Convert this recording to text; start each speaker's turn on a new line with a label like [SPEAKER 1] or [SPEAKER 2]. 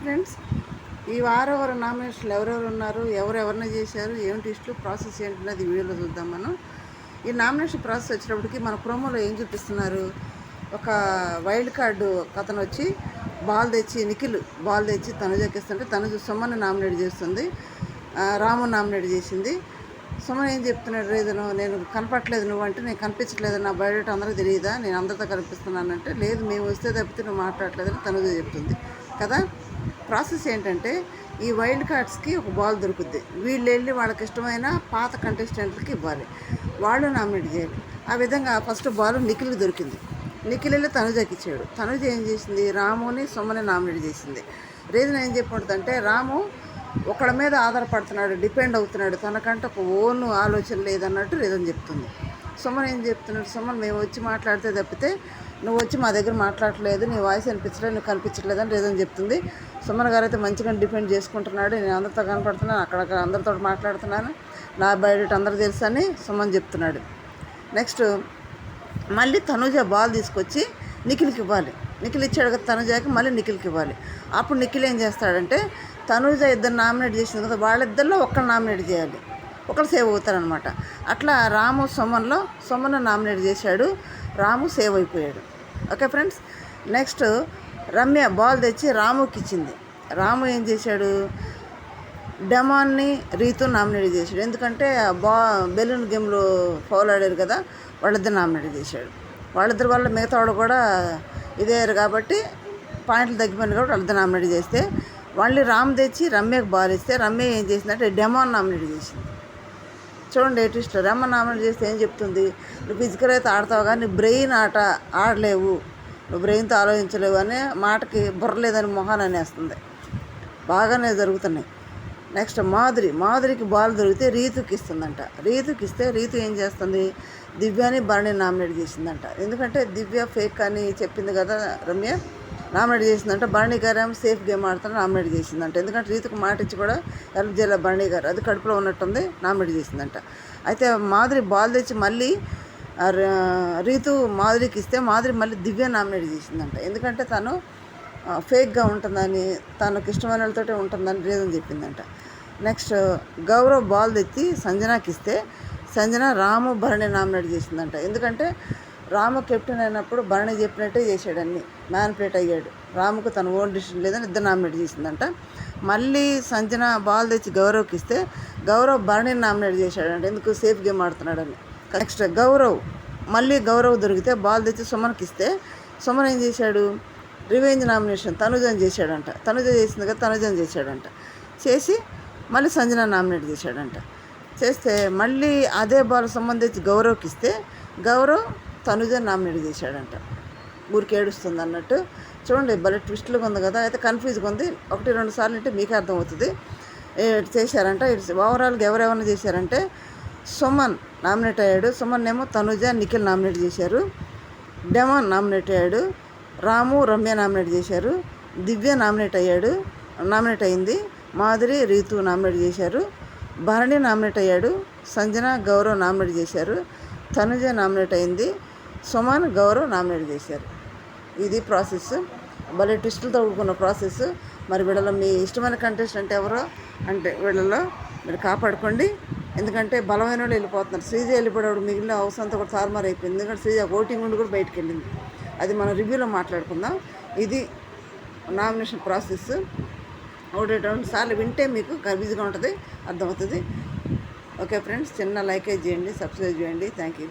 [SPEAKER 1] Friends, ఈ వారం నామినేషన్లు ఎవరెవరు ఉన్నారు, ఎవరెవరిని చేశారు, ఏం టెస్టులు ప్రాసెస్ ఏంటన్నది వీడియోలో చూద్దాం. మనం ఈ నామినేషన్ ప్రాసెస్ వచ్చేటప్పటికి మన ప్రోమోలో ఏం చూపిస్తున్నారు, ఒక వైల్డ్ కార్డు అతను వచ్చి నిఖిల్ బాల్ తెచ్చి తనుజకిస్తుంటే తనుజ సుమన్ నామినేట్ చేస్తుంది, రాము నామినేట్ చేసింది. సుమన్ ఏం చెప్తున్నాడు, రీజను నేను కనపట్లేదు, నువ్వు అంటే నేను కనిపించట్లేదు, నా బయోడేటా అందరికీ తెలియదా, నేను అందరితో కనిపిస్తున్నానంటే లేదు మేము వస్తే తప్పితే నువ్వు మాట్లాడలేదని తనుజ చెప్తుంది కదా. ప్రాసెస్ ఏంటంటే ఈ వైల్డ్ కార్డ్స్కి ఒక బాల్ దొరుకుద్ది, వీళ్ళు వెళ్ళి వాళ్ళకి ఇష్టమైన పాత కంటెస్టెంట్లకి ఇవ్వాలి, వాళ్ళు నామినేట్ చేయాలి. ఆ విధంగా ఫస్ట్ బాల్ నిఖిల్కి దొరికింది, నిఖిల్ వెళ్ళి తనుజకి ఇచ్చాడు. తనుజ ఏం చేసింది, రాముని సుమని నామినేట్ చేసింది. రీజన్ ఏం చెప్పబడుతుందంటే రాము ఒకళ్ళ మీద ఆధారపడుతున్నాడు, డిపెండ్ అవుతున్నాడు, తనకంటే ఒక ఓన్ ఆలోచన లేదన్నట్టు రీజన్ చెప్తుంది. సుమన్ ఏం చెప్తున్నాడు, సుమన్ మేము వచ్చి మాట్లాడితే తప్పితే నువ్వు వచ్చి మా దగ్గర మాట్లాడట్లేదు, నీ వాయిస్ అనిపించలేదు, నువ్వు కనిపించట్లేదు అని రీజన్ చెప్తుంది. సుమన్ గారు అయితే మంచిగా డిపెండ్ చేసుకుంటున్నాడు, నేను అందరితో కనపడుతున్నాను, అక్కడక్కడ అందరితో మాట్లాడుతున్నాను, నా బయోడేటా అందరూ తెలుసు అని సుమన్ చెప్తున్నాడు. నెక్స్ట్ మళ్ళీ తనుజ బాల్ తీసుకొచ్చి నిఖిల్కి ఇవ్వాలి, నిఖిల్ ఇచ్చాడు కదా తనుజకి, మళ్ళీ నిఖిల్కి ఇవ్వాలి. అప్పుడు నిఖిల్ ఏం చేస్తాడంటే తనుజ ఇద్దరు నామినేట్ చేసింది కదా, వాళ్ళిద్దరిలో ఒక్కరు నామినేట్ చేయాలి, ఒకరు సేవ్ అవుతారనమాట. అట్లా రాము సుమన్ నామినేట్ చేశాడు, రాము సేవ్ అయిపోయాడు. Okay friends. Next Ramya ball తెచ్చి రాముకి ఇచ్చింది. రాము ఏం చేశాడు, డెమాన్ని రీతు నామినేట్ చేశాడు, ఎందుకంటే బెలూన్ గేమ్లో ఫౌల్ ఆడారు కదా, వాళ్ళిద్దరు నామినేట్ చేశాడు. వాళ్ళిద్దరి వల్ల మిగతా వాడు కూడా ఇదేయారు కాబట్టి పాయింట్లు తగ్గిపోయింది కాబట్టి వాళ్ళిద్దరు నామినేట్ చేస్తే మళ్ళీ రామ్ తెచ్చి రమ్యకు బాల్ ఇస్తే రమ్య ఏం చేసిందంటే డెమాన్ నామినేట్ చేసింది. చూడండి ఏ ట్విస్ట్, రమ్మ నామినేట్ చేస్తే ఏం చెప్తుంది, నువ్వు ఫిజికల్ అయితే ఆడతావు కానీ నీ బ్రెయిన్ ఆడలేవు, నువ్వు బ్రెయిన్తో ఆలోచించలేవు అనే మాటకి బుర్రలేదని మొహాన్ని అనేస్తుంది. బాగానే జరుగుతున్నాయి. నెక్స్ట్ మాధురికి బాల్ దొరికితే రీతుకి ఇస్తుందంట. రీతుకి ఇస్తే రీతు ఏం చేస్తుంది, దివ్యాని భరణి నామినేట్ చేసిందంట. ఎందుకంటే దివ్య ఫేక్ అని చెప్పింది కదా రమ్య, నామినేట్ చేసిందంట. భరణి గారు ఏమో సేఫ్ గేమ్ ఆడుతాను నామినేట్ చేసిందంట. ఎందుకంటే రీతుకు మాట ఇచ్చి కూడా హెల్ప్ చేయాలి భరణి గారు, అది కడుపులో ఉన్నట్టుంది, నామినేట్ చేసిందంట. అయితే మాధురి బాల్ తెచ్చి మళ్ళీ రీతు మాధురికి ఇస్తే మాధురి మళ్ళీ దివ్య నామినేట్ చేసిందంట. ఎందుకంటే తను ఫేక్గా ఉంటుందని, తనకు ఇష్టమైన వాళ్ళతోటే ఉంటుందని రీజన్ చెప్పిందంట. నెక్స్ట్ గౌరవ్ బాల్ తెచ్చి సంజనాకి ఇస్తే సంజన రాము భరణి నామినేట్ చేసిందంట. ఎందుకంటే రాము కెప్టెన్ అయినప్పుడు భరణి చెప్పినట్టే చేశాడని మ్యానిపులేట్ అయ్యాడు, రాముకు తన ఓన్ డిసిషన్ లేదని ఇద్దరు నామినేట్ చేసిందంట. మళ్ళీ సంజన బాల్ తెచ్చి గౌరవ్కి ఇస్తే గౌరవ్ భరణిని నామినేట్ చేశాడంట, ఎందుకు సేఫ్ గేమ్ ఆడుతున్నాడని. నెక్స్ట్ గౌరవ్ దొరికితే బాల్ తెచ్చి సుమన్కి ఇస్తే సుమన్ ఏం చేశాడు, రివెంజ్ నామినేషన్ తనుజని చేశాడంట. తనుజ చేసింది కదా, తనుజని చేశాడంట. చేసి మళ్ళీ సంజన నామినేట్ చేశాడంట. చేస్తే మళ్ళీ అదే బాల్ సంబంధించి గౌరవ్కి ఇస్తే గౌరవ్ తనుజ నామినేట్ చేశాడంట. ఊరికి ఏడుస్తుంది అన్నట్టు. చూడండి భలే ట్విస్ట్లుగా ఉంది కదా, అయితే కన్ఫ్యూజ్గా ఉంది. 1-2 సార్లు అంటే మీకే అర్థమవుతుంది. చేశారంట. ఓవరాల్గా ఎవరెవరిని చేశారంటే సుమన్ నామినేట్ అయ్యాడు, సుమన్ ఏమో తనుజ నిఖిల్ నామినేట్ చేశారు. డెమాన్ నామినేట్ అయ్యాడు, రాము రమ్య నామినేట్ చేశారు, దివ్య నామినేట్ అయింది, మాధురి రీతు నామినేట్ చేశారు, భరణి నామినేట్ అయ్యాడు, సంజన గౌరవ్ నామినేట్ చేశారు, తనుజ నామినేట్ అయింది, సుమన్ గౌరవ్ నామినేట్ చేశారు. ఇది ప్రాసెస్, భలే ట్విస్టులతో కూడుకున్న ప్రాసెస్. మరి వీళ్ళలో మీ ఇష్టమైన కంటెస్టెంట్ ఎవరో అంటే వీళ్ళలో మీరు కాపాడుకోండి, ఎందుకంటే బలమైన వాళ్ళు వెళ్ళిపోతున్నారు. శ్రీజ వెళ్ళిపోయాడు, మిగిలిన హౌస్ అంతా కూడా తారుమారు అయిపోయింది, ఎందుకంటే శ్రీజ ఓటింగ్ ఉండి కూడా బయటకు వెళ్ళింది. అది మనం రివ్యూలో మాట్లాడుకుందాం. ఇది నామినేషన్ ప్రాసెస్. 1-2 సార్లు వింటే మీకు కన్ఫ్యూజ్గా ఉంటుంది, అర్థమవుతుంది. ఓకే ఫ్రెండ్స్, చిన్న లైక్ చేయండి, సబ్స్క్రైబ్ చేయండి. Thank you.